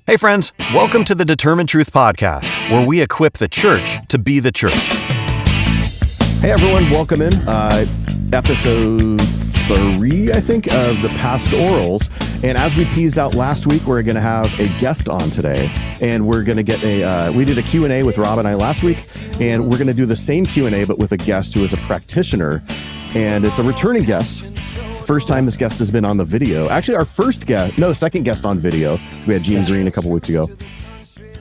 Hey friends, welcome to the Determinetruth Podcast, where we equip the church to be the church. Hey everyone, welcome in. Episode 3, I think, of the Pastorals. And as we teased out last week, we're going to have a guest on today. And we're going to get we did a Q&A with Rob and I last week. And we're going to do the same Q&A, but with a guest who is a practitioner. And it's a returning guest. First time this guest has been on the video. Actually, our second guest on video. We had Gene Green a couple weeks ago.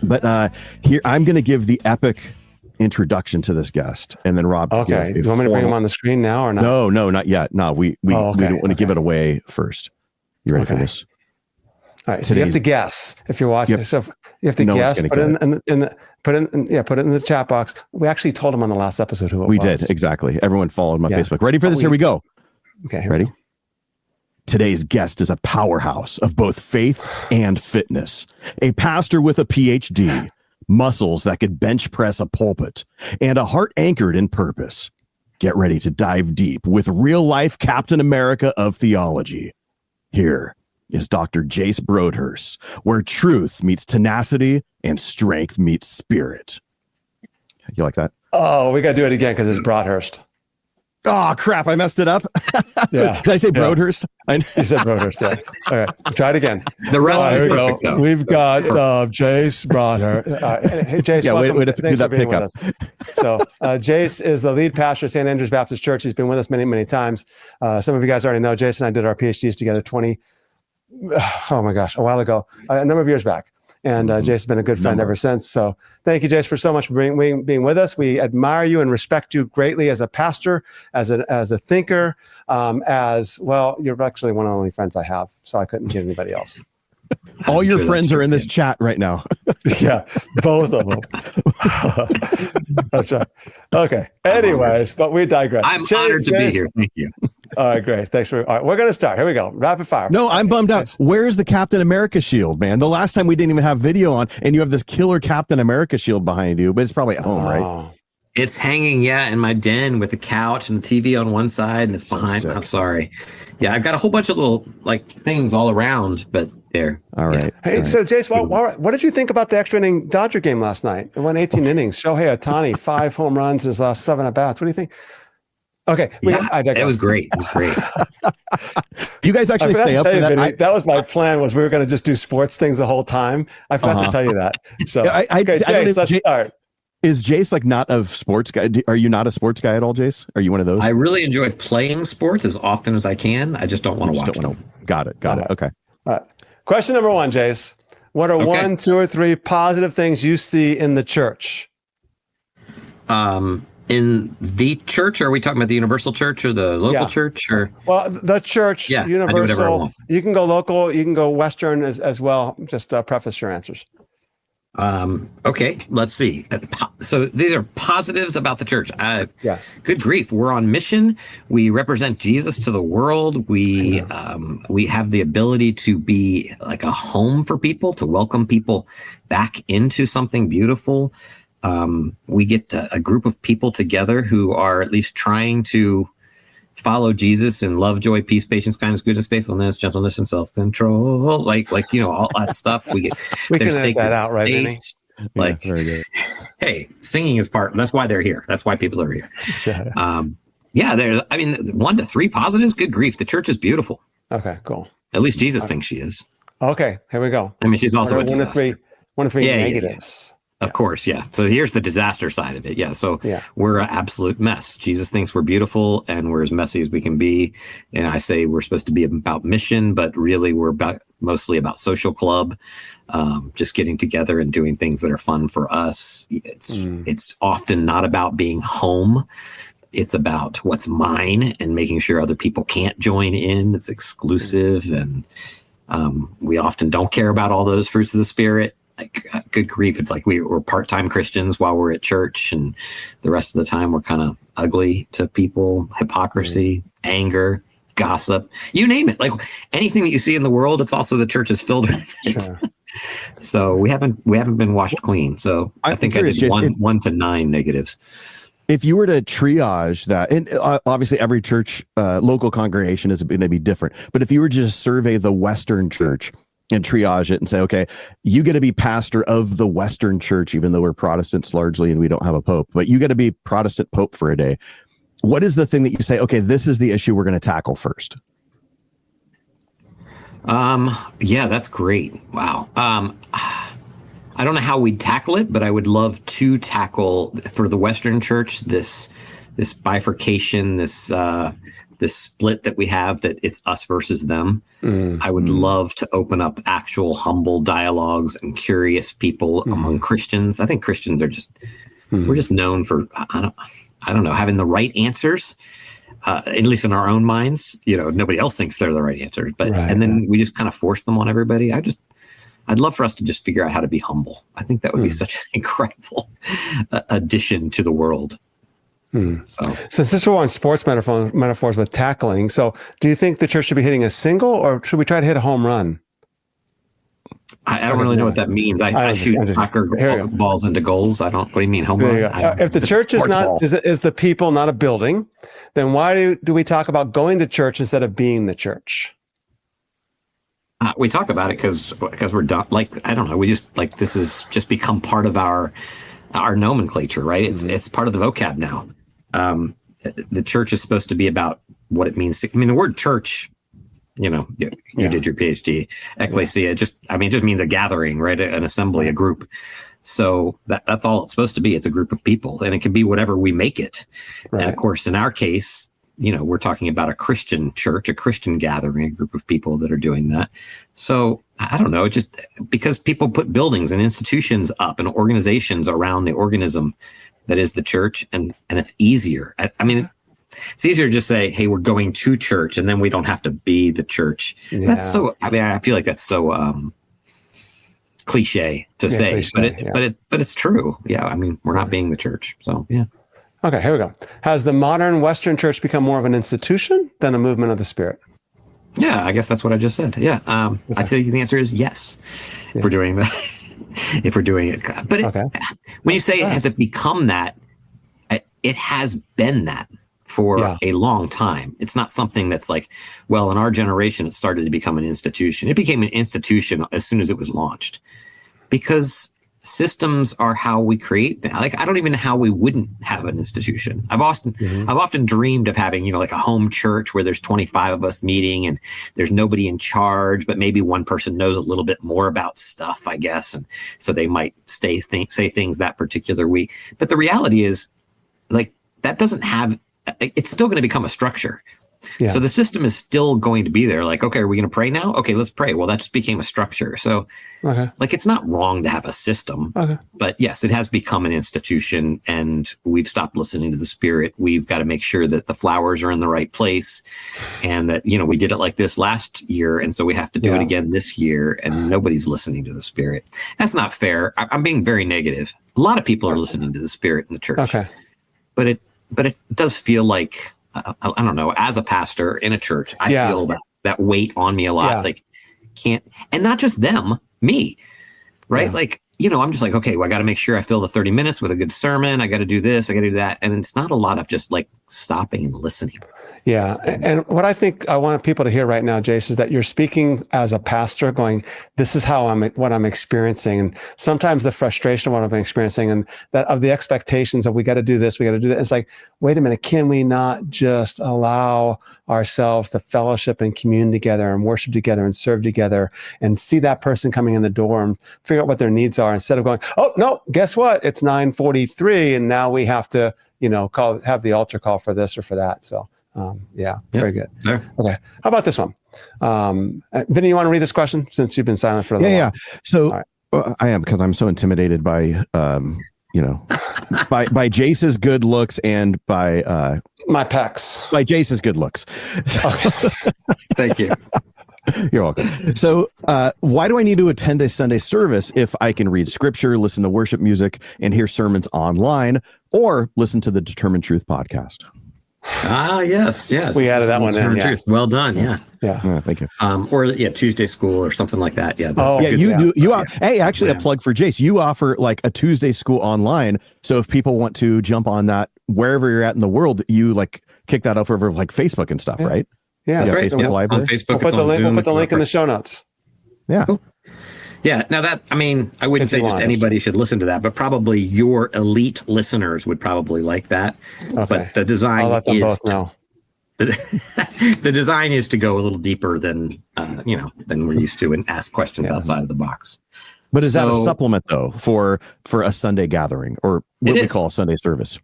But here, I'm going to give the epic introduction to this guest, and then Rob. Okay, you want me to bring him on the screen now or not? No, not yet. No, we don't want to give it away first. You ready for this? All right. So you have to guess if you're watching. You have to guess. Put it in the chat box. We actually told him on the last episode who it was. We did, exactly. Everyone followed my Facebook. Ready for this? Here we go. Okay. Ready? Today's guest is a powerhouse of both faith and fitness. A pastor with a PhD, muscles that could bench press a pulpit, and a heart anchored in purpose. Get ready to dive deep with real-life Captain America of theology. Here is Dr. Jace Broadhurst, where truth meets tenacity and strength meets spirit. You like that? Oh, we got to do it again because it's Broadhurst. Oh, crap. I messed it up. Yeah. Did I say Broadhurst? You said Broadhurst, yeah. All right. Try it again. The rest is perfect, though. We've got Jace Broadhurst. Hey, Jace, welcome. Way to do that pickup. So Jace is the lead pastor of St. Andrew's Baptist Church. He's been with us many, many times. Some of you guys already know Jace and I did our PhDs together a while ago, a number of years back. And Jace has been a good friend ever since. So thank you, Jace, for so much for being with us. We admire you and respect you greatly as a pastor, as a thinker, as well. You're actually one of the only friends I have, so I couldn't get anybody else. All your friends are in this chat right now. Yeah, both of them. That's right. Okay. Anyways, but we digress. I'm honored to be here. Thank you. All right, great. Thanks all right, we're going to start. Here we go. Rapid fire. No, I'm bummed out. Where's the Captain America shield, man? The last time we didn't even have video on, and you have this killer Captain America shield behind you, but it's probably at home, right? It's hanging, in my den with the couch and the TV on one side, and it's behind. I'm sorry. Yeah, I've got a whole bunch of little things all around, but there. All right. Yeah. Hey, so Jace, what did you think about the extra inning Dodger game last night? It went 18 innings. Shohei Ohtani, 5 home runs in his last 7 at bats. What do you think? Okay. It was great. You guys actually stay up for that? Vinnie, that was my plan. Was we were going to just do sports things the whole time. I forgot to tell you that. So, Jace, let's start. Is Jace not a sports guy? Are you not a sports guy at all, Jace? Are you one of those? I really enjoy playing sports as often as I can. I just don't want to watch them. Got it. Okay. All right. Question number 1, Jace. What are 1, 2, or 3 positive things you see in the church? In the church, or are we talking about the universal church or the local church? Or the church, universal. You can go local, you can go Western as well. Just preface your answers. Okay, let's see. So these are positives about the church. Good grief, we're on mission. We represent Jesus to the world. We have the ability to be like a home for people, to welcome people back into something beautiful. We get a group of people together who are at least trying to follow Jesus in love, joy, peace, patience, kindness, goodness, faithfulness, gentleness, and self-control. Like all that stuff. We can edit that out, right, Vinnie? Very good. Hey, singing is part. That's why they're here. That's why people are here. There's 1 to 3 positives. Good grief, the church is beautiful. Okay, cool. At least Jesus thinks she is. Okay, here we go. I mean, she's also a disaster. 1 to 3 negatives. Of course, yeah. So here's the disaster side of it. Yeah. So we're an absolute mess. Jesus thinks we're beautiful and we're as messy as we can be. And I say we're supposed to be about mission, but really we're mostly about social club, just getting together and doing things that are fun for us. It's often not about being home. It's about what's mine and making sure other people can't join in. It's exclusive. And we often don't care about all those fruits of the Spirit. Good grief, it's like we're part-time Christians while we're at church, and the rest of the time we're kind of ugly to people. Hypocrisy, anger, gossip, you name it. Like anything that you see in the world, it's also the church is filled with it. Sure. So we haven't been washed clean. So I think I did 1 to 9 negatives. If you were to triage that, and obviously every church, local congregation is going to be different, but if you were to just survey the Western church, and triage it and say, okay, you get to be pastor of the Western church, even though we're Protestants largely and we don't have a pope, but you got to be Protestant pope for a day. What is the thing that you say, okay, this is the issue we're going to tackle first? Yeah, that's great. Wow. I don't know how we'd tackle it, but I would love to tackle for the Western church, this bifurcation, this split that we have, that it's us versus them. I would love to open up actual humble dialogues and curious people among Christians. I think Christians are we're just known for, I don't know, having the right answers, at least in our own minds. Nobody else thinks they're the right answers, but, and then we just kind of force them on everybody. I'd love for us to just figure out how to be humble. I think that would be such an incredible addition to the world. So since we're on sports metaphors with tackling, so do you think the church should be hitting a single, or should we try to hit a home run? I don't really know what that means. I shoot soccer balls into goals. What do you mean, home run? If the church is the people, not a building, then why do we talk about going to church instead of being the church? We talk about it because we're done. I don't know. We just this has just become part of our nomenclature, right? It's part of the vocab now. The church is supposed to be about what it means to. I mean, the word church. You did your PhD. Ecclesia. It just means a gathering, right? An assembly, a group. So that's all it's supposed to be. It's a group of people, and it can be whatever we make it. Right. And of course, in our case, we're talking about a Christian church, a Christian gathering, a group of people that are doing that. So I don't know, just because people put buildings and institutions up and organizations around the organism that is the church, and it's easier. It's easier to just say, hey, we're going to church, and then we don't have to be the church. Yeah. That's so, I feel like that's so cliche to say, but it's true. Yeah. We're not being the church. So, yeah. Okay, here we go. Has the modern Western church become more of an institution than a movement of the Spirit? Yeah, I guess that's what I just said. Yeah. I'd say the answer is yes. If we're doing that, if we're doing it. But when you say has it become that, it has been that for a long time. It's not something that's in our generation, it started to become an institution. It became an institution as soon as it was launched, because systems are how we create them. I don't even know how we wouldn't have an institution. I've often dreamed of having, a home church where there's 25 of us meeting and there's nobody in charge, but maybe one person knows a little bit more about stuff, I guess. And so they might say things that particular week. But the reality is that doesn't have, it's still going to become a structure. Yeah. So the system is still going to be there. Okay, are we going to pray now? Okay, let's pray. Well, that just became a structure. So it's not wrong to have a system, but yes, it has become an institution, and we've stopped listening to the Spirit. We've got to make sure that the flowers are in the right place, and that, we did it like this last year, and so we have to do it again this year, and nobody's listening to the Spirit. That's not fair. I'm being very negative. A lot of people are listening to the Spirit in the church, but it does feel like, I don't know, as a pastor in a church, I feel that weight on me a lot. And not just them, me, right? I'm just okay, well, I got to make sure I fill the 30 minutes with a good sermon. I got to do this, I got to do that. And it's not a lot of just stopping and listening. Yeah. And what I think I want people to hear right now, Jace, is that you're speaking as a pastor going, this is what I'm experiencing. And sometimes the frustration of what I'm experiencing, and that of the expectations of we got to do this, we got to do that. It's wait a minute, can we not just allow ourselves to fellowship and commune together and worship together and serve together and see that person coming in the door and figure out what their needs are, instead of going, oh, no, guess what? It's 9:43 and now we have to, have the altar call for this or for that. So very good. Yeah. Okay. How about this one? Vinnie, you want to read this question since you've been silent for a little while? So I am, because I'm so intimidated by, by Jace's good looks and by my pecs. By Jace's good looks. Okay. Thank you. You're welcome. So why do I need to attend a Sunday service if I can read scripture, listen to worship music, and hear sermons online, or listen to the Determinetruth podcast? Yes. We added that one in. Yeah. Well done. Yeah. Thank you. Or Tuesday school or something like that. Yeah. You do. Hey, actually, a plug for Jace. You offer a Tuesday school online. So if people want to jump on that wherever you're at in the world, you kick that up over Facebook and stuff, right? Yeah, that's right. Facebook Live. On Facebook. We'll put the link in the show notes. Yeah. Cool. Yeah. Now I wouldn't say just anybody should listen to that, but probably your elite listeners would probably like that. Okay. But the design I'll let them both know. The design is to go a little deeper than we're used to and ask questions outside of the box. But is that a supplement though for a Sunday gathering or what we call a Sunday service?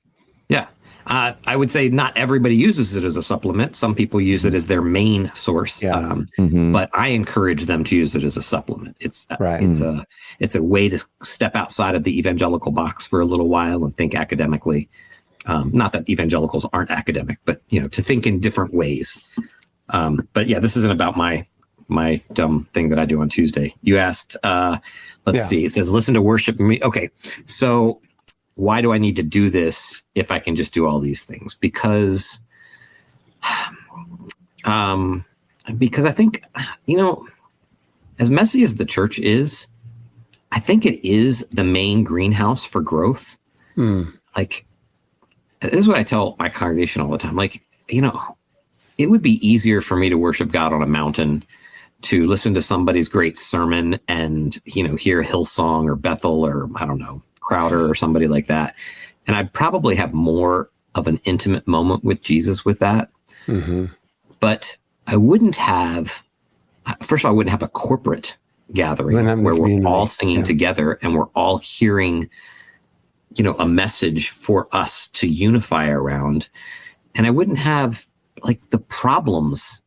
Yeah. I would say not everybody uses it as a supplement. Some people use it as their main source, but I encourage them to use it as a supplement. It's a way to step outside of the evangelical box for a little while and think academically. Not that evangelicals aren't academic, but to think in different ways. But yeah, this isn't about my dumb thing that I do on Tuesday. You asked, let's see, it says, listen to worship. Okay. So why do I need to do this if I can just do all these things? Because I think, as messy as the church is, I think it is the main greenhouse for growth. Like, this is what I tell my congregation all the time. Like, it would be easier for me to worship God on a mountain, to listen to somebody's great sermon and, hear Hillsong or Bethel or, I don't know, Crowder or somebody like that. And I'd probably have more of an intimate moment with Jesus with that. But I wouldn't have, first of all, I wouldn't have a corporate gathering where we're all singing together and we're all hearing, a message for us to unify around. And I wouldn't have like the problems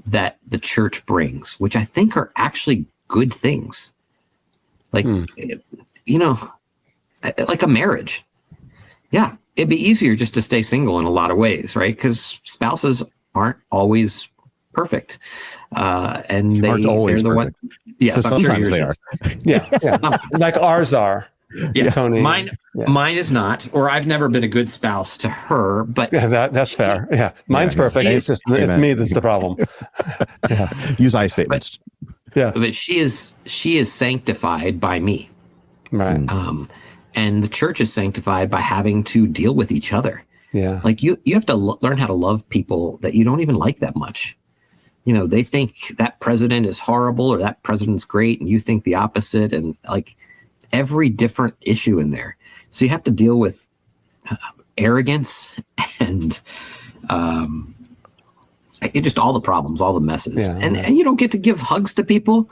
that the church brings, which I think are actually good things. Like, like a marriage. Yeah. It'd be easier just to stay single in a lot of ways, right? Because spouses aren't always perfect. And aren't always perfect. Yeah. So sometimes they are. Yeah. Like ours are. Yeah, Tony. Mine is not, or I've never been a good spouse to her, but that's fair. Yeah. Mine's perfect. It's me that's the problem. Use I statements. But she is sanctified by me. Right. And the church is sanctified by having to deal with each other. Yeah. Like you have to learn how to love people that you don't even like that much. They think that president is horrible or that president's great, and you think the opposite, and like every different issue in there. So you have to deal with arrogance and just all the problems, all the messes. And you don't get to give hugs to people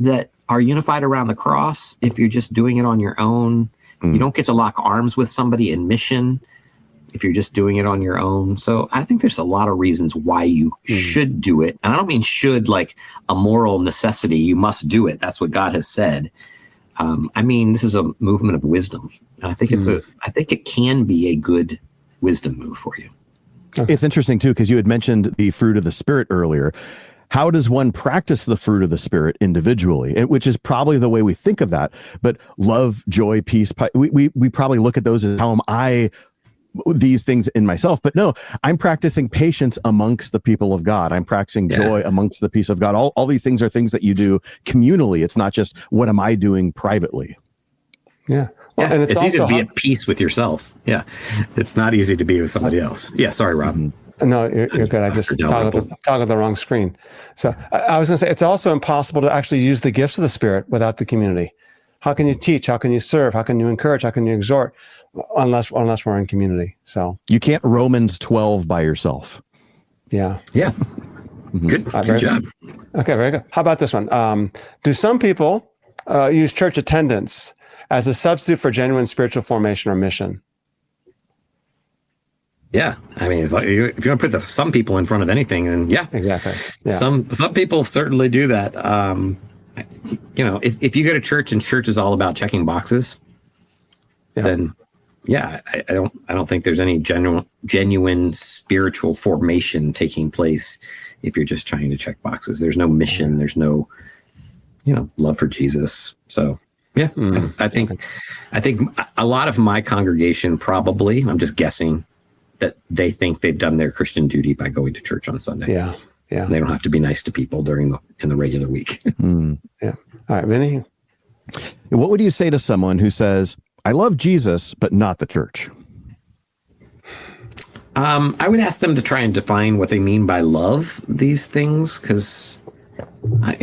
that are unified around the cross if you're just doing it on your own. You don't get to lock arms with somebody in mission if you're just doing it on your own. So I think there's a lot of reasons why you should do it. And I don't mean should like a moral necessity. You must do it. That's what God has said. I mean, this is a movement of wisdom. And I think I think it can be a good wisdom move for you. It's interesting too, because you had mentioned the fruit of the Spirit earlier. How does one practice the fruit of the Spirit individually? Which is probably the way we think of that. But love, joy, peace, we probably look at those as how am I these things in myself. But no, I'm practicing patience amongst the people of God. I'm practicing joy amongst the peace of God. All these things are things that you do communally. It's not just what am I doing privately. Yeah. Well, and it's easy to be at peace with yourself. Yeah. It's not easy to be with somebody else. Yeah. Sorry, Rob. No, you're good. I just toggled the wrong screen. So I was going to say, it's also impossible to actually use the gifts of the Spirit without the community. How can you teach? How can you serve? How can you encourage? How can you exhort? Unless we're in community. So you can't Romans 12 by yourself. Yeah. Yeah. Good job. Okay. Very good. How about this one? Do some people use church attendance as a substitute for genuine spiritual formation or mission? Yeah. I mean, if you want to put some people in front of anything, then exactly. Yeah. Some people certainly do that. If you go to church and church is all about checking boxes, then I don't think there's any genuine spiritual formation taking place if you're just trying to check boxes. There's no mission. There's no, love for Jesus. So I think a lot of my congregation probably, I'm just guessing, that they think they've done their Christian duty by going to church on Sunday. Yeah. Yeah. They don't have to be nice to people in the regular week. Yeah. All right, Vinnie. What would you say to someone who says, I love Jesus, but not the church? I would ask them to try and define what they mean by love these things, because I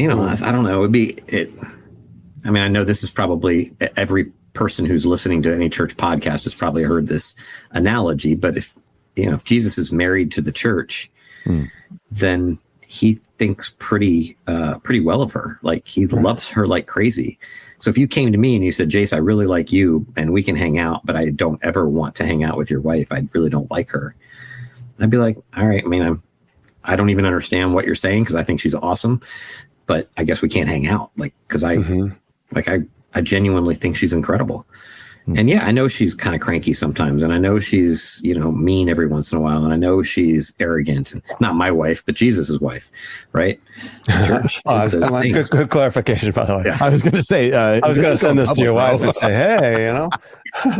don't know. I mean, I know this is probably every person who's listening to any church podcast has probably heard this analogy, but if Jesus is married to the church, then he thinks pretty well of her. Like he loves her like crazy. So if you came to me and you said, Jace, I really like you and we can hang out, but I don't ever want to hang out with your wife. I really don't like her. I'd be like, all right. I mean, I don't even understand what you're saying because I think she's awesome, but I guess we can't hang out. Like, because I genuinely think she's incredible. And yeah, I know she's kind of cranky sometimes, and I know she's, mean every once in a while, and I know she's arrogant, and not my wife, but Jesus's wife, right? Church good clarification, by the way. Yeah. I was going to say, I was going to send this to your wife and say, hey,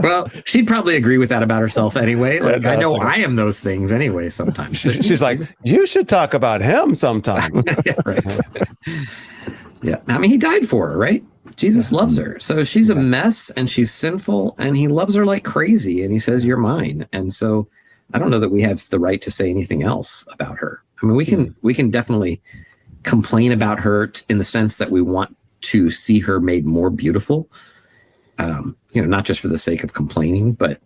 Well, she'd probably agree with that about herself anyway. Like, I know I am those things anyway sometimes. She's like, you should talk about him sometime. Yeah, right. Yeah. I mean, he died for her, right? Jesus loves her. So she's a mess and she's sinful and he loves her like crazy. And he says, you're mine. And so I don't know that we have the right to say anything else about her. I mean, we can definitely complain about her in the sense that we want to see her made more beautiful. Not just for the sake of complaining, but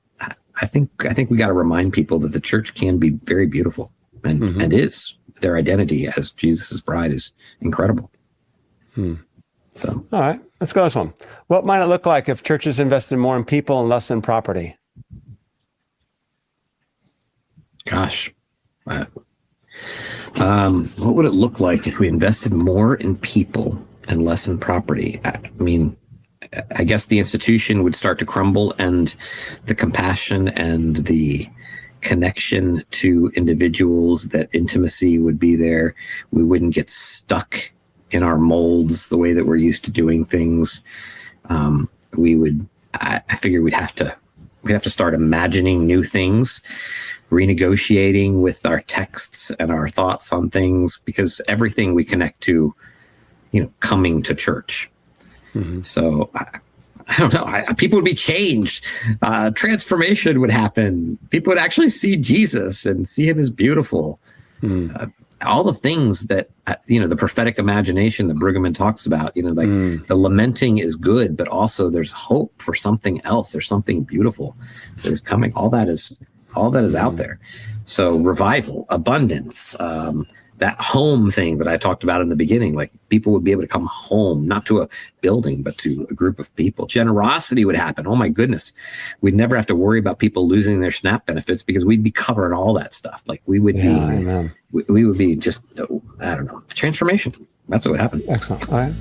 I think we got to remind people that the church can be very beautiful and is. Their identity as Jesus's bride is incredible. So, all right, let's go this one. What might it look like if churches invested more in people and less in property? Gosh, what would it look like if we invested more in people and less in property? I mean, I guess the institution would start to crumble and the compassion and the connection to individuals, that intimacy would be there. We wouldn't get stuck in our molds the way that we're used to doing things. I figure we'd have to start imagining new things, renegotiating with our texts and our thoughts on things, because everything we connect to, coming to church. So I don't know. People would be changed. Transformation would happen. People would actually see Jesus and see him as beautiful. All the things that, the prophetic imagination that Brueggemann talks about, the lamenting is good, but also there's hope for something else. There's something beautiful that is coming. All that is out there. So revival, abundance, that home thing that I talked about in the beginning, like people would be able to come home, not to a building, but to a group of people. Generosity would happen. Oh my goodness. We'd never have to worry about people losing their SNAP benefits because we'd be covering all that stuff. Like we would we would be just, I don't know, transformation. That's what would happen. Excellent. All right.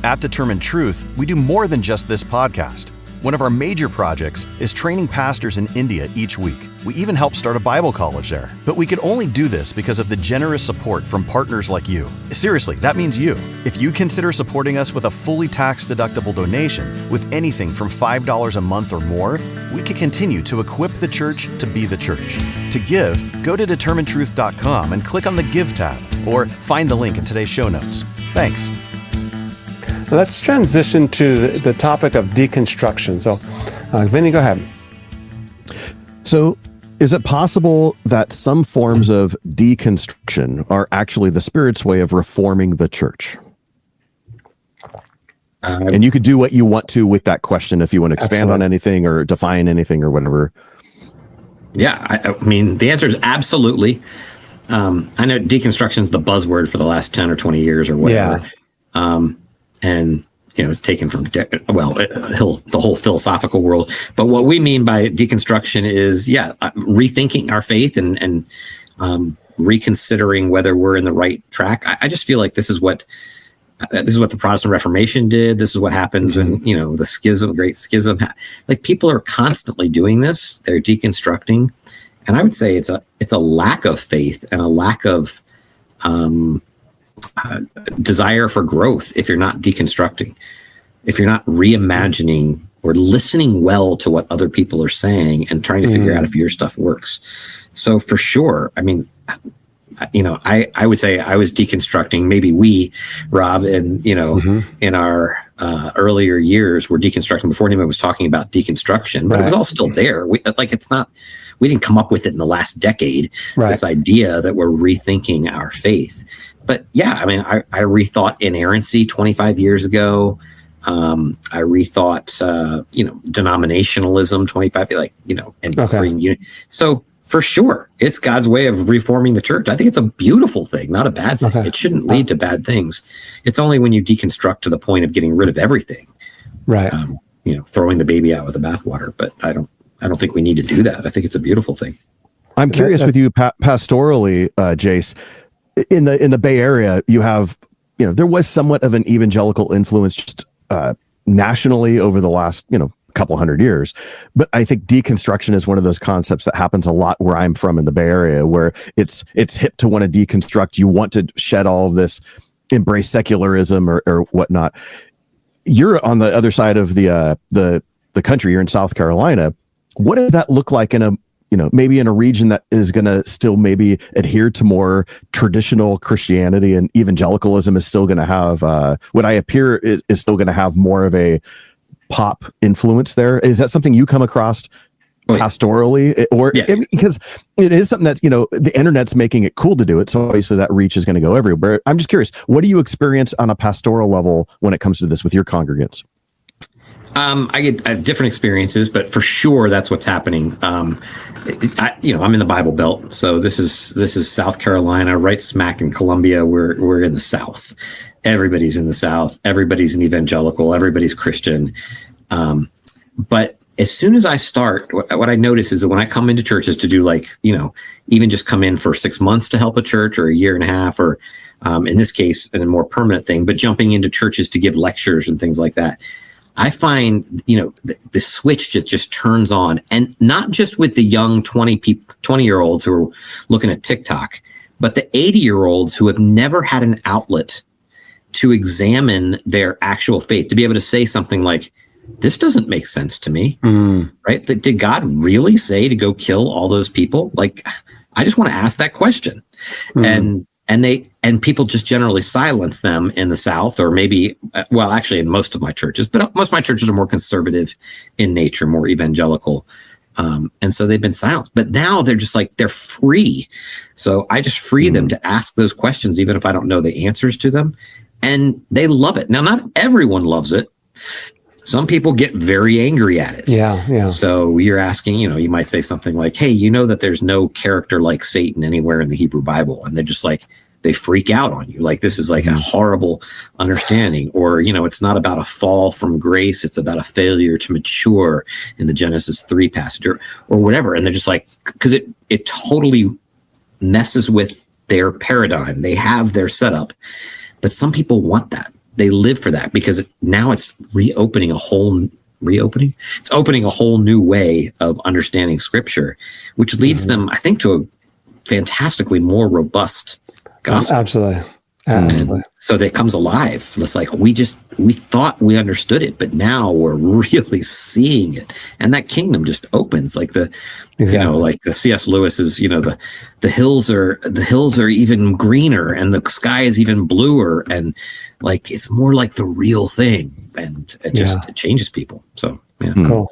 At Determined Truth, we do more than just this podcast. One of our major projects is training pastors in India each week. We even help start a Bible college there. But we could only do this because of the generous support from partners like you. Seriously, that means you. If you'd consider supporting us with a fully tax-deductible donation with anything from $5 a month or more, we can continue to equip the church to be the church. To give, go to determinetruth.com and click on the Give tab, or find the link in today's show notes. Thanks. Let's transition to the topic of deconstruction. So, Vinnie, go ahead. So, is it possible that some forms of deconstruction are actually the Spirit's way of reforming the church? And you could do what you want to with that question if you want to expand on anything or define anything or whatever. Yeah, I mean, the answer is absolutely. I know deconstruction is the buzzword for the last 10 or 20 years or whatever. Yeah. And, it's taken from, the whole philosophical world. But what we mean by deconstruction is, rethinking our faith and reconsidering whether we're in the right track. I just feel like this is what the Protestant Reformation did. This is what happens when, the Great Schism. Like, people are constantly doing this. They're deconstructing. And I would say it's a lack of faith and a lack of desire for growth if you're not deconstructing, if you're not reimagining or listening well to what other people are saying and trying to figure out if your stuff works. So for sure, I mean, I would say I was deconstructing. Maybe we, Rob, and in our earlier years were deconstructing before anyone was talking about deconstruction, but it was all still there. We didn't come up with it in the last decade. This idea that we're rethinking our faith. But yeah, I mean, I rethought inerrancy 25 years ago. I rethought, denominationalism 25, and bringing unity. So for sure, it's God's way of reforming the church. I think it's a beautiful thing, not a bad thing. Okay. It shouldn't lead to bad things. It's only when you deconstruct to the point of getting rid of everything, right? Throwing the baby out with the bathwater. But I don't think we need to do that. I think it's a beautiful thing. I'm curious with you pastorally, Jace. In the Bay Area, you have, there was somewhat of an evangelical influence just nationally over the last, couple hundred years. But I think deconstruction is one of those concepts that happens a lot where I'm from in the Bay Area, where it's hip to want to deconstruct. You want to shed all of this, embrace secularism or whatnot. You're on the other side of the country. You're in South Carolina. What does that look like in a, maybe in a region that is going to still maybe adhere to more traditional Christianity, and evangelicalism is still going to have, what I appear is still going to have more of a pop influence there? Is that something you come across pastorally? Or because it is something that, the internet's making it cool to do it. So obviously that reach is going to go everywhere. I'm just curious, what do you experience on a pastoral level when it comes to this with your congregants? I get different experiences, but for sure that's what's happening. I'm in the Bible Belt, so this is South Carolina, right smack in Columbia. We're in the South. Everybody's in the South. Everybody's an evangelical. Everybody's Christian. But as soon as I start, what I notice is that when I come into churches to do even just come in for 6 months to help a church, or a year and a half, or in this case, a more permanent thing, but jumping into churches to give lectures and things like that, I find, the switch just turns on, and not just with the young 20-year-olds who are looking at TikTok, but the 80-year-olds who have never had an outlet to examine their actual faith, to be able to say something like, this doesn't make sense to me, right? Did God really say to go kill all those people? Like, I just want to ask that question. And people just generally silence them in the South, or maybe, actually in most of my churches, but most of my churches are more conservative in nature, more evangelical. And so they've been silenced, but now they're just they're free. So I just free them to ask those questions, even if I don't know the answers to them. And they love it. Now, not everyone loves it. Some people get very angry at it. Yeah. So you're asking, you might say something like, hey, that there's no character like Satan anywhere in the Hebrew Bible. And they're just they freak out on you. This is a horrible understanding. Or, it's not about a fall from grace. It's about a failure to mature in the Genesis 3 passage or whatever. And they're just because it totally messes with their paradigm. They have their setup. But some people want that. They live for that, because now it's opening a whole new way of understanding Scripture, which leads them, I think, to a fantastically more robust gospel. Absolutely. And so that comes alive. It's we thought we understood it, but now we're really seeing it, and that kingdom just opens. Like the C.S. Lewis's, the hills are even greener, and the sky is even bluer, and it's more like the real thing, and it changes people. So yeah, cool.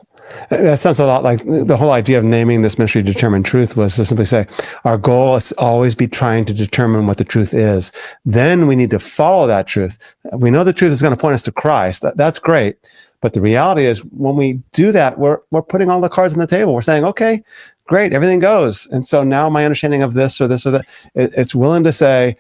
That sounds a lot like the whole idea of naming this ministry Determined Truth was to simply say, our goal is to always be trying to determine what the truth is. Then we need to follow that truth. We know the truth is going to point us to Christ. That's great. But the reality is, when we do that, we're putting all the cards on the table. We're saying, okay, great, everything goes. And so now my understanding of this or that, it's willing to say,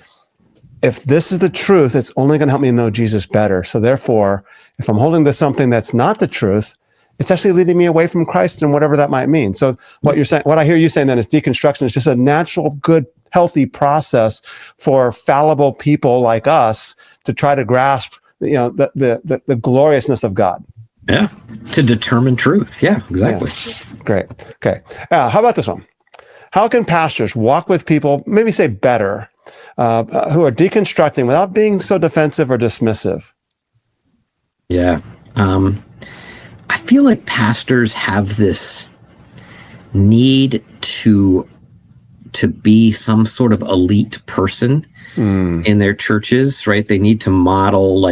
if this is the truth, it's only going to help me know Jesus better. So therefore, if I'm holding to something that's not the truth, it's actually leading me away from Christ and whatever that might mean. So what you're saying, what I hear you saying then is deconstruction is just a natural, good, healthy process for fallible people like us to try to grasp, the gloriousness of God. Yeah, to determine truth. Yeah, exactly. Yeah. Great. Okay. How about this one? How can pastors walk with people, maybe say better, who are deconstructing without being so defensive or dismissive? Yeah. I feel like pastors have this need to be some sort of elite person in their churches, right? They need to model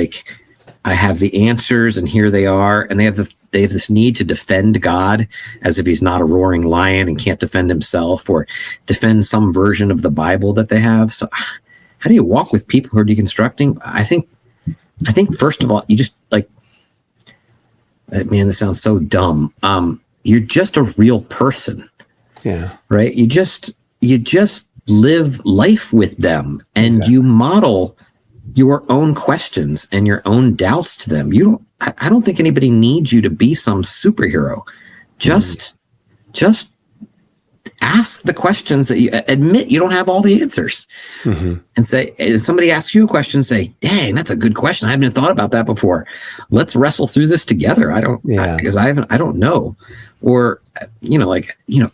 I have the answers and here they are, and they have this need to defend God as if he's not a roaring lion and can't defend himself, or defend some version of the Bible that they have. So walk with people who are deconstructing? I think first of all, you just man, this sounds so dumb. You're just a real person. Yeah. Right. You just live life with them, and you model your own questions and your own doubts to them. I don't think anybody needs you to be some superhero. Just ask the questions that you admit you don't have all the answers, and say, if somebody asks you a question, say, dang, that's a good question. I haven't thought about that before. Let's wrestle through this together. Because I don't know. Or,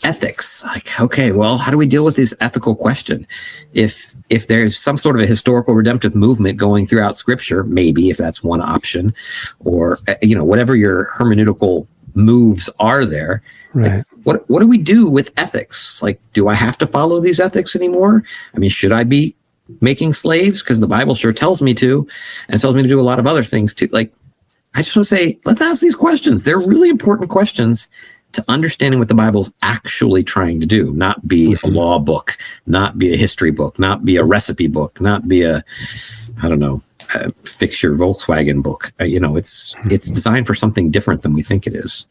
ethics, okay, well, how do we deal with this ethical question? If there's some sort of a historical redemptive movement going throughout scripture, maybe if that's one option, or, whatever your hermeneutical moves are there, right. What do we do with ethics? Do I have to follow these ethics anymore? I mean, should I be making slaves? Because the Bible sure tells me to, and tells me to do a lot of other things too. I just want to say, let's ask these questions. They're really important questions to understanding what the Bible's actually trying to do, not be a law book, not be a history book, not be a recipe book, not be fix your Volkswagen book. It's designed for something different than we think it is.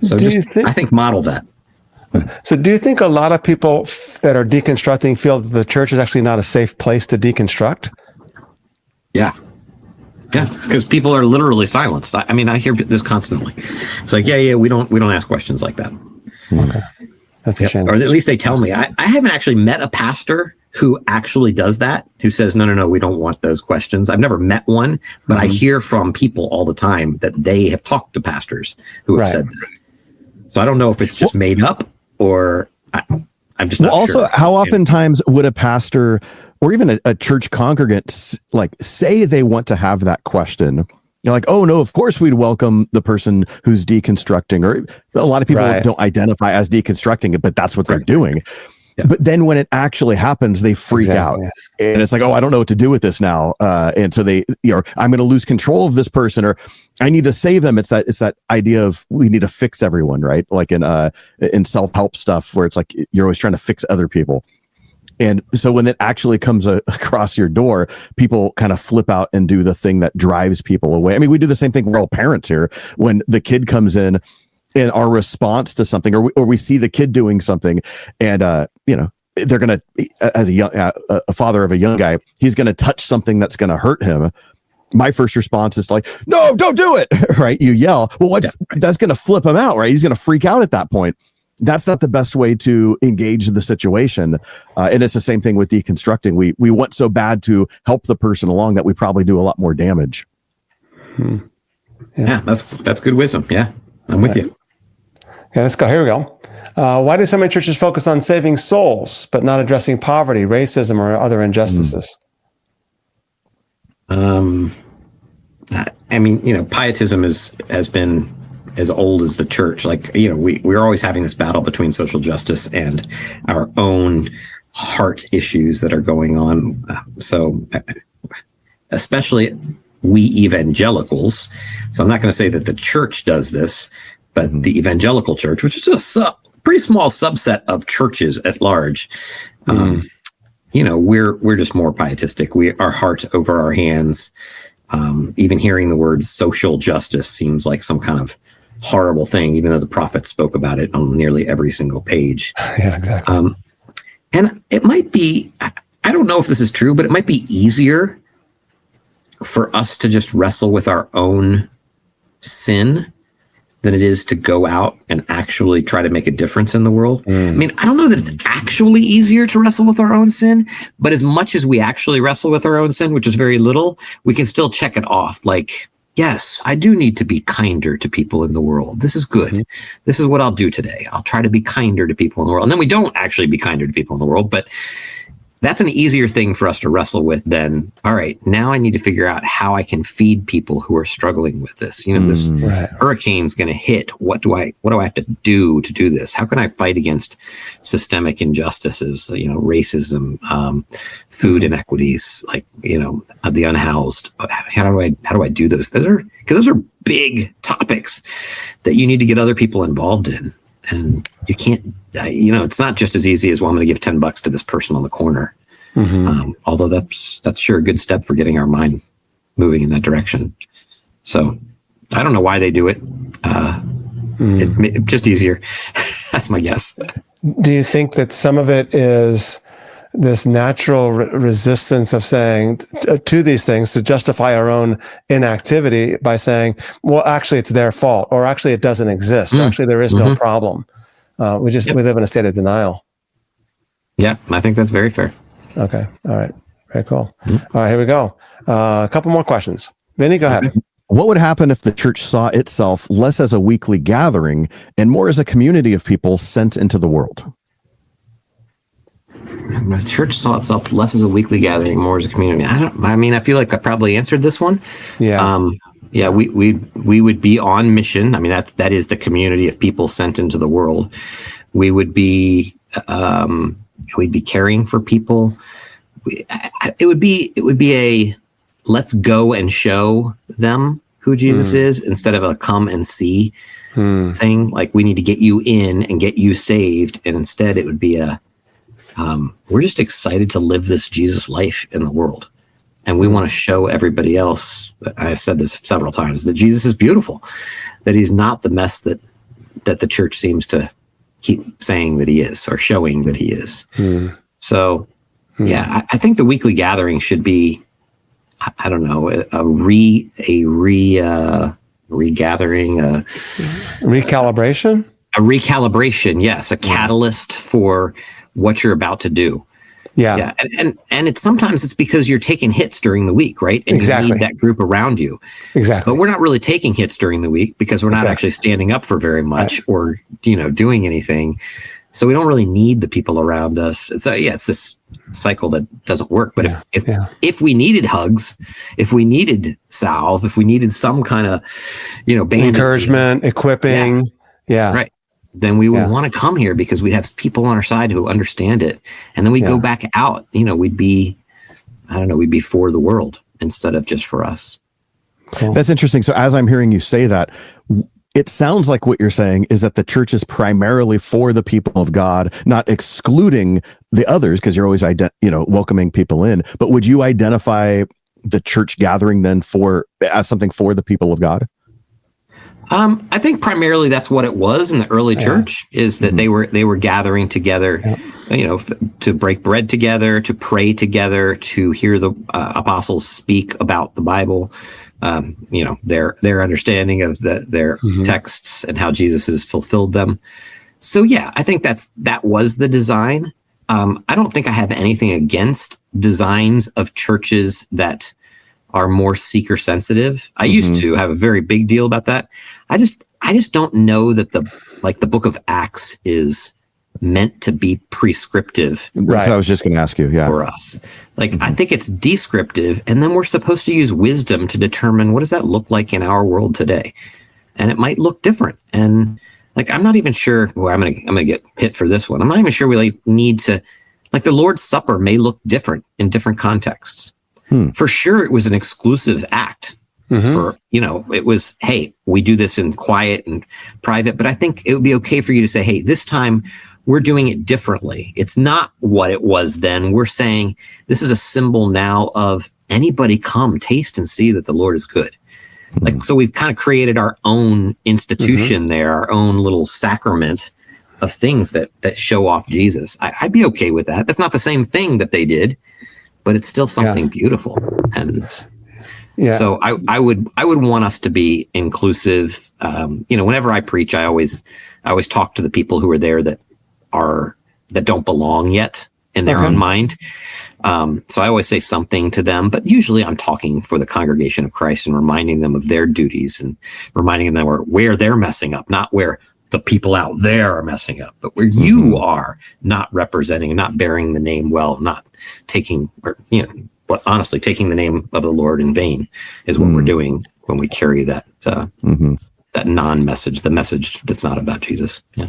So I think model that. So do you think a lot of people that are deconstructing feel that the church is actually not a safe place to deconstruct? Yeah. Yeah, because people are literally silenced. I mean, I hear this constantly. It's we don't ask questions like that. Okay, that's a shame. Or at least they tell me. I haven't actually met a pastor who actually does that, who says, no, we don't want those questions. I've never met one, but I hear from people all the time that they have talked to pastors who have said that. So I don't know if it's just made up, or I'm just not also, sure. How oftentimes would a pastor or even a church congregant say they want to have that question? You're like, oh no, of course we'd welcome the person who's deconstructing. Or a lot of people don't identify as deconstructing it, but that's what they're doing. Yeah. But then when it actually happens, they freak out, and it's like, oh, I don't know what to do with this now. And so they, I'm going to lose control of this person, or I need to save them. It's that idea of we need to fix everyone, right? Like in self-help stuff, where it's like you're always trying to fix other people. And so when it actually comes across your door, people kind of flip out and do the thing that drives people away. I mean, we do the same thing. We're all parents here. When the kid comes in, and our response to something, or we see the kid doing something, and they're gonna, as a father of a young guy, he's gonna touch something that's gonna hurt him. My first response is like, no, don't do it. Right? You yell. Well, that's gonna flip him out, right? He's gonna freak out at that point. That's not the best way to engage the situation. And it's the same thing with deconstructing. We want so bad to help the person along that we probably do a lot more damage. Yeah, that's good wisdom. Yeah, I'm with you. Yeah, let's go. Here we go. Why do so many churches focus on saving souls, but not addressing poverty, racism, or other injustices? I mean, pietism has been as old as the church. We're always having this battle between social justice and our own heart issues that are going on. So especially we evangelicals. So I'm not going to say that the church does this, but the evangelical church, which is a pretty small subset of churches at large, we're just more pietistic. Our heart over our hands. Even hearing the word social justice seems like some kind of horrible thing, even though the prophets spoke about it on nearly every single page. Yeah, exactly. And it might be, I don't know if this is true, but it might be easier for us to just wrestle with our own sin than it is to go out and actually try to make a difference in the world. I mean, I don't know that it's actually easier to wrestle with our own sin, but as much as we actually wrestle with our own sin, which is very little, we can still check it off. Like, yes, I do need to be kinder to people in the world. This is good. This is what I'll do today. I'll try to be kinder to people in the world. And then we don't actually be kinder to people in the world, but that's an easier thing for us to wrestle with than, all right, now I need to figure out how I can feed people who are struggling with this. This hurricane's going to hit. What do I have to do this? How can I fight against systemic injustices, racism, food inequities, the unhoused? How do I do those? Those are big topics that you need to get other people involved in. And you can't, it's not just as easy as, well, I'm going to give $10 to this person on the corner. Although that's sure a good step for getting our mind moving in that direction. So I don't know why they do it. It's just easier. That's my guess. Do you think that some of it is this natural resistance of saying to these things to justify our own inactivity by saying, well, actually it's their fault, or actually it doesn't exist, or actually there is no problem. We live in a state of denial. Yeah, I think that's very fair. Okay. All right. Very cool. All right, here we go. A couple more questions. Vinnie, go ahead. What would happen if the church saw itself less as a weekly gathering and more as a community of people sent into the world? The church saw itself less as a weekly gathering, more as a community. I feel like I probably answered this one. Yeah. We would be on mission. I mean, that is the community of people sent into the world. We would be, we'd be caring for people. It would be a let's go and show them who Jesus is instead of a come and see thing. Like, we need to get you in and get you saved. And instead it would be we're just excited to live this Jesus life in the world. And we want to show everybody else, I said this several times, that Jesus is beautiful, that he's not the mess that the church seems to keep saying that he is, or showing that he is. So, I think the weekly gathering should be, I don't know, a regathering, recalibration? A recalibration, yes, a catalyst for what you're about to do. Yeah. And it's sometimes it's because you're taking hits during the week, right? And you need that group around you. Exactly. But we're not really taking hits during the week because we're not actually standing up for very much or, doing anything. So we don't really need the people around us. So it's this cycle that doesn't work. But if we needed hugs, if we needed salve, if we needed some kind of, encouragement, equipping. Yeah. Right. Then we would want to come here because we'd have people on our side who understand it. And then we go back out, we'd be for the world instead of just for us. Cool. That's interesting. So as I'm hearing you say that, it sounds like what you're saying is that the church is primarily for the people of God, not excluding the others, because you're always, welcoming people in. But would you identify the church gathering then as something for the people of God? I think primarily that's what it was in the early church, is that they were gathering together, to break bread together, to pray together, to hear the apostles speak about the Bible, their understanding of their texts and how Jesus has fulfilled them. So I think that was the design. I don't think I have anything against designs of churches that are more seeker sensitive. I used to have a very big deal about that. I just don't know that the book of Acts is meant to be prescriptive. That's what I was just going to ask you. Yeah. For us. I think it's descriptive, and then we're supposed to use wisdom to determine what does that look like in our world today. And it might look different. And I'm not even sure, I'm going to get hit for this one. I'm not even sure we need to, the Lord's Supper may look different in different contexts. For sure, it was an exclusive act. For, it was, hey, we do this in quiet and private, but I think it would be okay for you to say, hey, this time we're doing it differently. It's not what it was then. We're saying this is a symbol now of anybody come, taste and see that the Lord is good. So we've kind of created our own institution there, our own little sacrament of things that show off Jesus. I'd be okay with that. That's not the same thing that they did, but it's still something beautiful. And so I would want us to be inclusive. Whenever I preach, I always talk to the people who are there that don't belong yet in their own mind. So I always say something to them, but usually I'm talking for the congregation of Christ and reminding them of their duties and reminding them where they're messing up, not where the people out there are messing up, but where you are not representing, not bearing the name well, not taking, but honestly, taking the name of the Lord in vain is what we're doing when we carry that that non-message, the message that's not about Jesus. Yeah.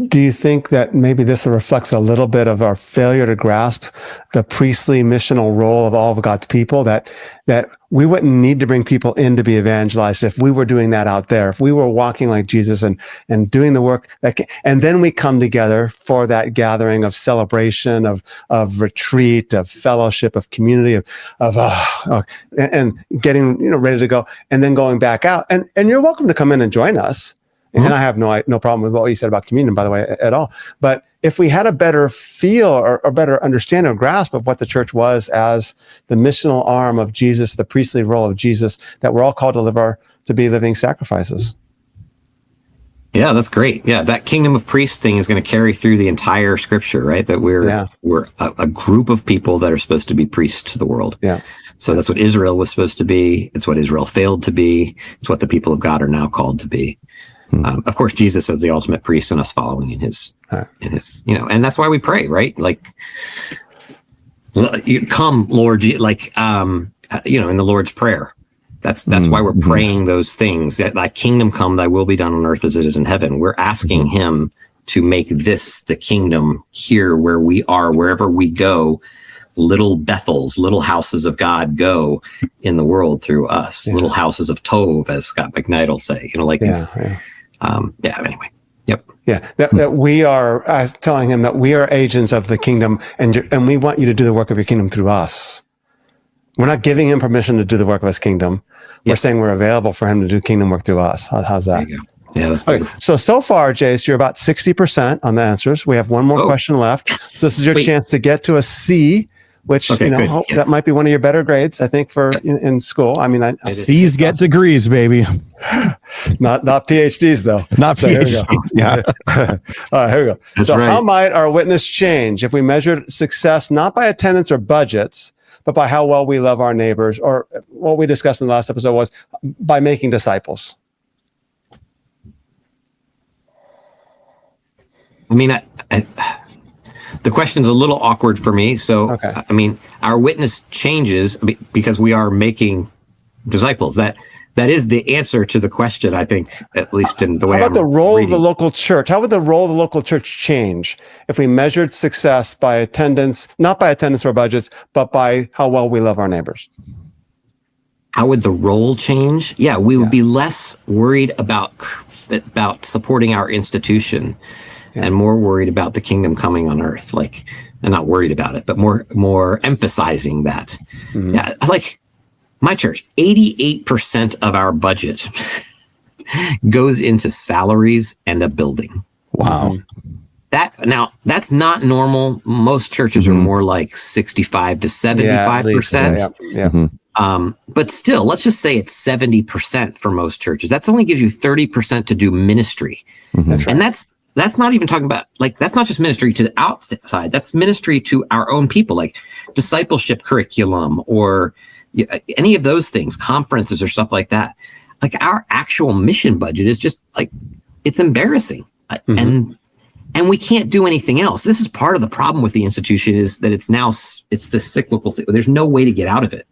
do you think that maybe this reflects a little bit of our failure to grasp the priestly missional role of all of God's people, that we wouldn't need to bring people in to be evangelized if we were doing that out there, if we were walking like Jesus and doing the work and then we come together for that gathering of celebration, of retreat, of fellowship, of community, and getting ready to go, and then going back out. And you're welcome to come in and join us. And I have no problem with what you said about communion, by the way, at all. But if we had a better feel or better understanding or grasp of what the church was as the missional arm of Jesus, the priestly role of Jesus, that we're all called to be living sacrifices. Yeah, that's great. Yeah, that kingdom of priests thing is going to carry through the entire scripture, right? That we're a group of people that are supposed to be priests to the world. Yeah. So that's what Israel was supposed to be. It's what Israel failed to be. It's what the people of God are now called to be. Of course, Jesus as the ultimate priest and us following in his, and that's why we pray, right? Like, you come, Lord, in the Lord's Prayer. That's why we're praying those things. That thy kingdom come, thy will be done on earth as it is in heaven. We're asking him to make this the kingdom here where we are, wherever we go. Little Bethels, little houses of God go in the world through us. Little houses of Tov, as Scott McKnight will say. Anyway. Yep. Yeah. That we are telling him that we are agents of the kingdom, and we want you to do the work of your kingdom through us. We're not giving him permission to do the work of his kingdom. We're saying we're available for him to do kingdom work through us. How's that? There you go. Yeah, that's beautiful. So far, Jace, you're about 60% on the answers. We have one more question left. Yes. So this is your chance to get to a C, which that might be one of your better grades, I think, for in school. I mean, C's get degrees, baby. Not PhDs though. Not PhDs. Yeah. All right, here we go. That's right. How might our witness change if we measured success not by attendance or budgets, but by how well we love our neighbors, or what we discussed in the last episode was by making disciples? I mean, the question's a little awkward for me. So, I mean, our witness changes because we are making disciples. That is the answer to the question, I think, at least in the way I'm How about the role of the local church? How would the role of the local church change if we measured success by attendance, not by attendance or budgets, but by how well we love our neighbors? How would the role change? Yeah, we would be less worried about supporting our institution and more worried about the kingdom coming on earth. Like, and not worried about it, but more emphasizing that. Mm-hmm. Yeah, like my church, 88% of our budget goes into salaries and a building. Wow. That's not normal. Most churches are more like 65 to 75%. Yeah. Mm-hmm. But still, let's just say it's 70% for most churches. That only gives you 30% to do ministry. Mm-hmm. That's right. And that's not even talking about, like, that's not just ministry to the outside. That's ministry to our own people, like discipleship curriculum or any of those things, conferences or stuff like that. Like, our actual mission budget is just like, it's embarrassing. Mm-hmm. And we can't do anything else. This is part of the problem with the institution, is that it's this cyclical thing. There's no way to get out of it.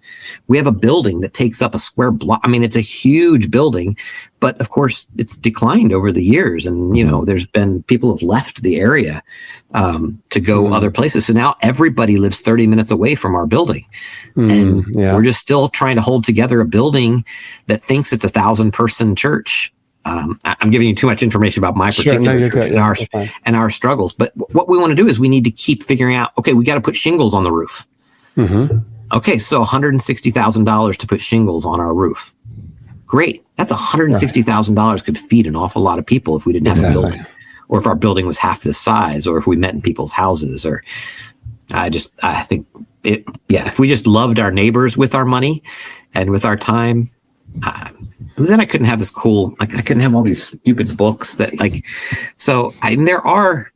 We have a building that takes up a square block. I mean, it's a huge building, but of course it's declined over the years. And, there's been people have left the area to go other places. So now everybody lives 30 minutes away from our building. And we're just still trying to hold together a building that thinks it's 1,000-person church. I'm giving you too much information about my particular church and our struggles. But what we want to do is we need to keep figuring out, okay, we got to put shingles on the roof. Mm-hmm. Okay, so $160,000 to put shingles on our roof. Great. That's $160,000 could feed an awful lot of people if we didn't have a building, or if our building was half the size, or if we met in people's houses. Or I think if we just loved our neighbors with our money and with our time, then I couldn't have this cool, I couldn't have all these stupid books that there are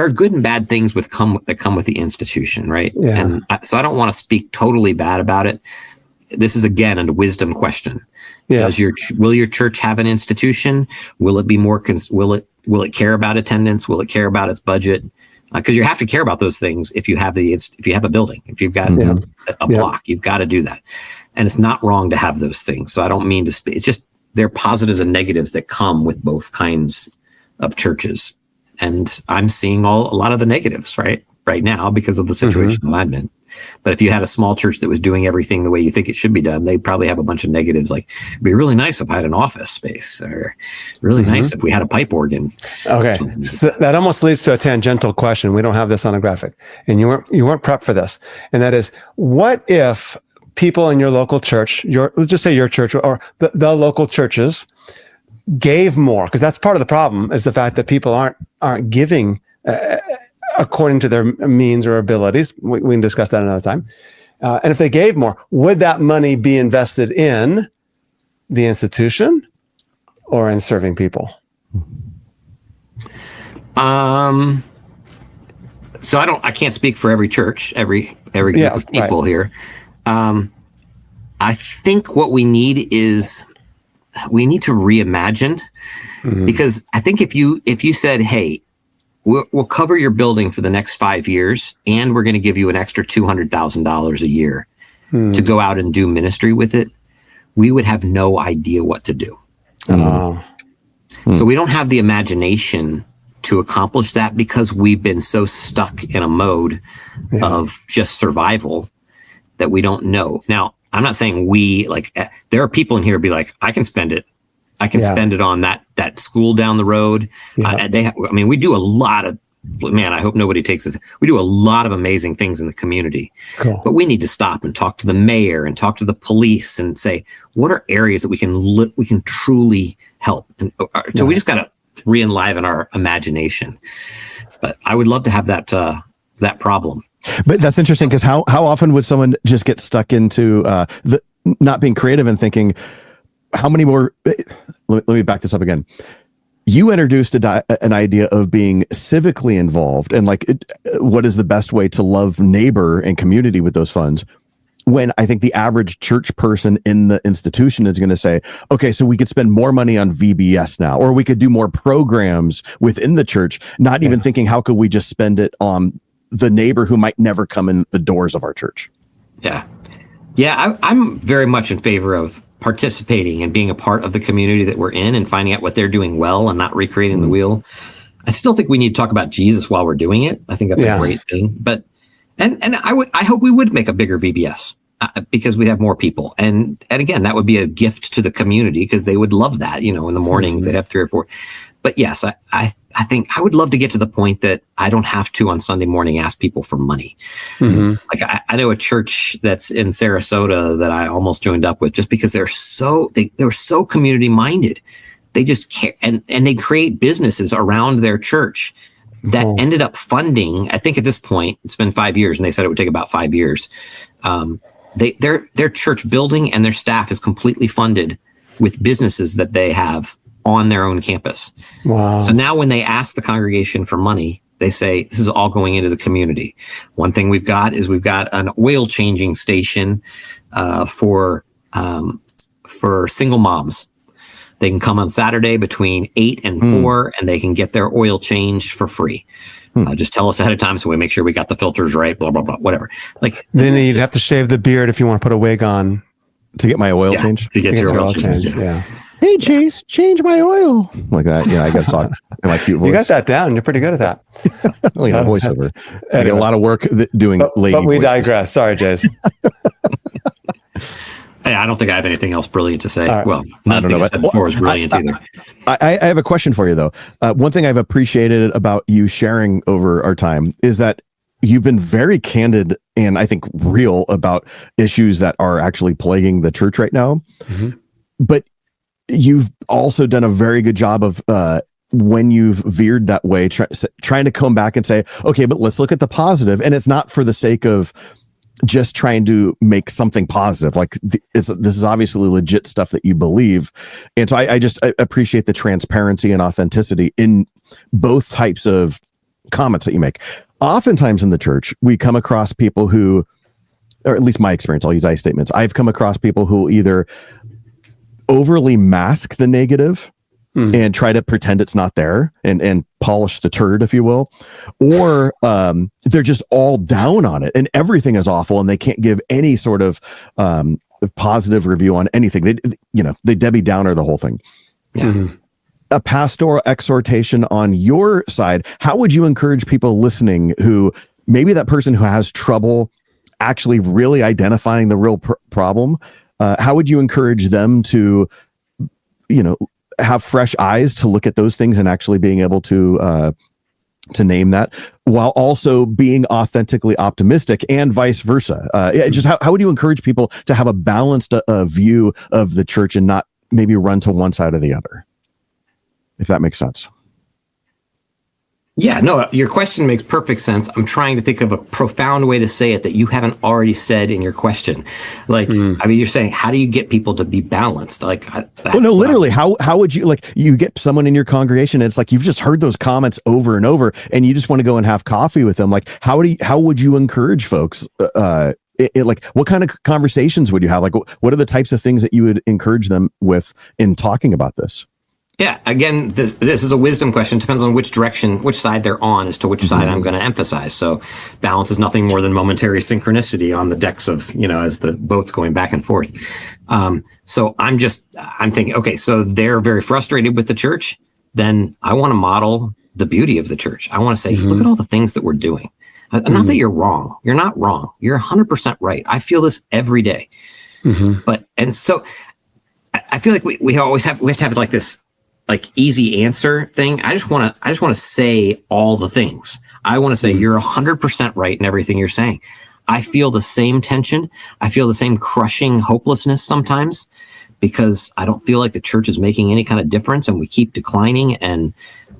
good and bad things that come with the institution, right? Yeah. And so I don't want to speak totally bad about it. This is, again, a wisdom question. Yeah. Will your church have an institution? Will it be more, will it care about attendance? Will it care about its budget? Because you have to care about those things if you have a building, if you've got a block, you've got to do that. And it's not wrong to have those things. So I don't mean to speak. It's just there are positives and negatives that come with both kinds of churches. And I'm seeing a lot of the negatives right now because of the situation that I'm in. But if you had a small church that was doing everything the way you think it should be done, they'd probably have a bunch of negatives. Like, it'd be really nice if I had an office space, or really nice if we had a pipe organ. Okay. So that almost leads to a tangential question. We don't have this on a graphic, and you weren't prepped for this. And that is, what if people in your local church, let's just say your church or the local churches, gave more? Because that's part of the problem, is the fact that people aren't giving according to their means or abilities. We can discuss that another time. And if they gave more, would that money be invested in the institution or in serving people? So I can't speak for every church, every group of people here. I think what we need is we need to reimagine, because I think if you said, hey, we'll cover your building for the next 5 years, and we're going to give you an extra $200,000 a year to go out and do ministry with it, we would have no idea what to do. So we don't have the imagination to accomplish that, because we've been so stuck in a mode of just survival that we don't know. Now, I'm not saying there are people in here who be like, I can spend it. I can spend it on that school down the road. We do a lot of, I hope nobody takes this. We do a lot of amazing things in the community, but we need to stop and talk to the mayor and talk to the police and say, what are areas that we can truly help? And so we just got to re-enliven our imagination. But I would love to have that problem. But that's interesting, because how often would someone just get stuck into the not being creative and thinking, how many more? Let me back this up again. You introduced an idea of being civically involved and what is the best way to love neighbor and community with those funds, when I think the average church person in the institution is going to say, okay, so we could spend more money on VBS now, or we could do more programs within the church, not even thinking, how could we just spend it on the neighbor who might never come in the doors of our church? I'm very much in favor of participating and being a part of the community that we're in and finding out what they're doing well and not recreating the wheel. I still think we need to talk about Jesus while we're doing it. I think that's a great thing. But and I hope we would make a bigger VBS because we'd have more people. And again, that would be a gift to the community, because they would love that. In the mornings they'd have 3 or 4. But yes, I think I would love to get to the point that I don't have to on Sunday morning ask people for money. Like I know a church that's in Sarasota that I almost joined up with, just because they were so community minded. They just care, and they create businesses around their church that ended up funding. I think at this point it's been 5 years, and they said it would take about 5 years. Their church building and their staff is completely funded with businesses that they have on their own campus. Wow. So now when they ask the congregation for money, they say, this is all going into the community. One thing we've got an oil changing station for single moms. They can come on Saturday between 8 and 4, and they can get their oil changed for free. Just tell us ahead of time so we make sure we got the filters right, blah, blah, blah, whatever. Then you'd have to shave the beard if you want to put a wig on. To get my oil change? To get your oil change, yeah. Hey, Jace, change my oil. Like that. I got to talk in my cute voice. You got that down. You're pretty good at that. Voiceover. I get a lot of work doing lady But we voices. digress. Sorry, Jace. Hey, I don't think I have anything else brilliant to say. Right. Well, nothing I said before was brilliant either. I have a question for you, though. One thing I've appreciated about you sharing over our time is that you've been very candid and I think real about issues that are actually plaguing the church right now. But you've also done a very good job of when you've veered that way, trying to come back and say, okay, but let's look at the positive. And it's not for the sake of just trying to make something positive. This is obviously legit stuff that you believe. And so I appreciate the transparency and authenticity in both types of comments that you make. Oftentimes in the church, we come across people who, or at least my experience, I'll use I statements. I've come across people who either overly mask the negative and try to pretend it's not there and polish the turd, if you will, or they're just all down on it and everything is awful and they can't give any sort of positive review on anything. They Debbie Downer the whole thing. Yeah. a pastoral exhortation on your side, how would you encourage people listening who maybe that person who has trouble actually really identifying the real problem? How would you encourage them to, have fresh eyes to look at those things and actually being able to name that, while also being authentically optimistic, and vice versa? Just how would you encourage people to have a balanced view of the church and not maybe run to one side or the other, if that makes sense? Yeah, no, your question makes perfect sense. I'm trying to think of a profound way to say it that you haven't already said in your question. Like, you're saying, how do you get people to be balanced? Like, literally, how would you, like, you get someone in your congregation and it's like, you've just heard those comments over and over and you just want to go and have coffee with them. Like, how would you encourage folks? Like, what kind of conversations would you have? Like, what are the types of things that you would encourage them with in talking about this? Yeah, again, this is a wisdom question. It depends on which side they're on as to which side I'm going to emphasize. So balance is nothing more than momentary synchronicity on the decks of, as the boat's going back and forth. So I'm thinking, okay, so they're very frustrated with the church. Then I want to model the beauty of the church. I want to say, look at all the things that we're doing. Not that you're wrong. You're not wrong. You're 100% right. I feel this every day. And so I feel like we have to have like this, like, easy answer thing. I just want to say all the things. I want to say you're 100% right in everything you're saying. I feel the same tension. I feel the same crushing hopelessness sometimes because I don't feel like the church is making any kind of difference and we keep declining, and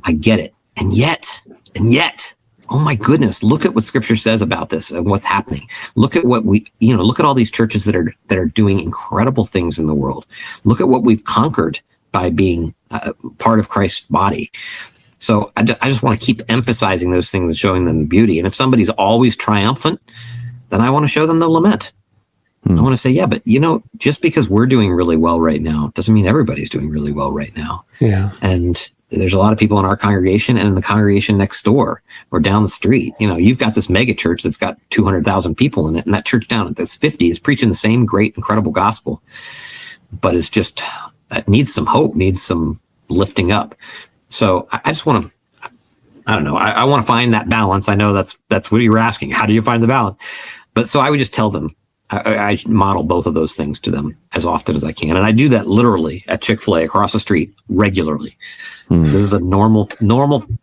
I get it. And yet, oh my goodness, look at what Scripture says about this and what's happening. Look at what look at all these churches that are doing incredible things in the world. Look at what we've conquered by being part of Christ's body. So I just want to keep emphasizing those things and showing them the beauty. And if somebody's always triumphant, then I want to show them the lament. I want to say, yeah, but just because we're doing really well right now doesn't mean everybody's doing really well right now. Yeah. And there's a lot of people in our congregation and in the congregation next door or down the street. You've got this mega church that's got 200,000 people in it, and that church down that's 50 is preaching the same great, incredible gospel, but it's just that needs some hope, needs some lifting up. So I just want to, I don't know, I want to find that balance. I know that's what you were asking. How do you find the balance? But so I would just tell them, I model both of those things to them as often as I can. And I do that literally at Chick-fil-A across the street regularly. This is a normal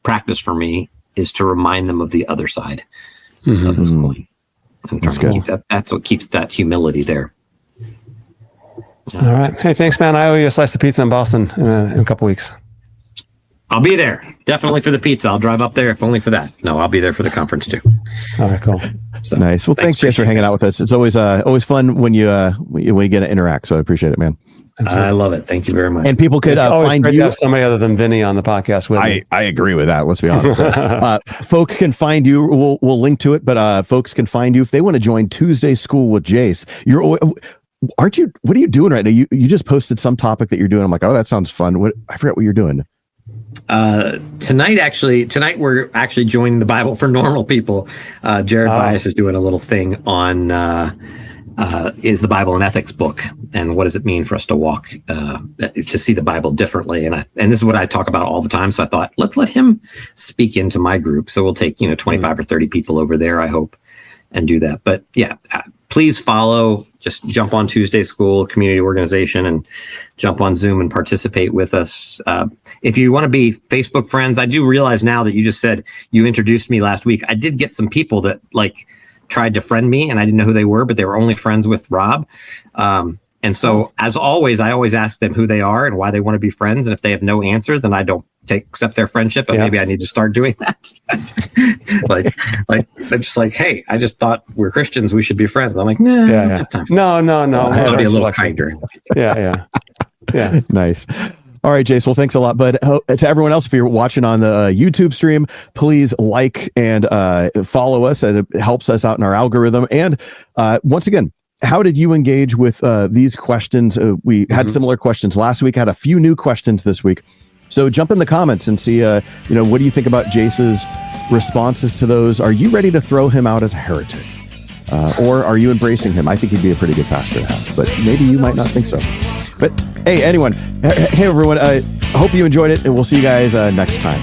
practice for me, is to remind them of the other side of this coin. I'm trying to keep that. That's what keeps that humility there. All right. Hey, thanks, man. I owe you a slice of pizza in Boston in a couple weeks. I'll be there. Definitely for the pizza. I'll drive up there if only for that. No, I'll be there for the conference too. All right, cool. So, nice. Well, thanks Jace, for hanging out with us. It's always fun when you get to interact. So I appreciate it, man. I love it. Thank you very much. And people could find you. To have somebody other than Vinnie on the podcast with me. I agree with that. Let's be honest. Folks can find you. We'll link to it, but folks can find you if they want to join Tuesday School with Jace. Aren't you? What are you doing right now? You just posted some topic that you're doing. I'm like, oh, that sounds fun. I forgot what you're doing. Tonight we're actually joining the Bible for Normal People. Jared Bias is doing a little thing on is the Bible an ethics book, and what does it mean for us to walk to see the Bible differently? And this is what I talk about all the time. So I thought, let's let him speak into my group. So we'll take 25 or 30 people over there, I hope, and do that. But yeah, please follow. Just jump on Tuesday School community organization and jump on Zoom and participate with us. If you want to be Facebook friends, I do realize now that you just said you introduced me last week. I did get some people that tried to friend me and I didn't know who they were, but they were only friends with Rob. And so as always, I always ask them who they are and why they want to be friends. And if they have no answer, then I don't accept their friendship, but maybe I need to start doing that. They're just like, hey, I just thought we're Christians, we should be friends. I'm like, nah, I don't have time for that. No. I want to be a little kinder. Yeah. Nice. All right, Jace. Well, thanks a lot. But to everyone else, if you're watching on the YouTube stream, please like and follow us. And it helps us out in our algorithm. And once again, how did you engage with these questions? We had similar questions last week. Had a few new questions this week. So jump in the comments and see, what do you think about Jace's responses to those? Are you ready to throw him out as a heretic? Or are you embracing him? I think he'd be a pretty good pastor to have, but maybe you might not think so. But hey, hey everyone, I hope you enjoyed it, and we'll see you guys next time.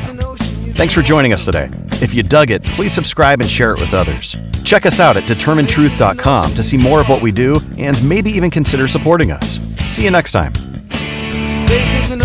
Thanks for joining us today. If you dug it, please subscribe and share it with others. Check us out at Determinetruth.com to see more of what we do and maybe even consider supporting us. See you next time. Faith is an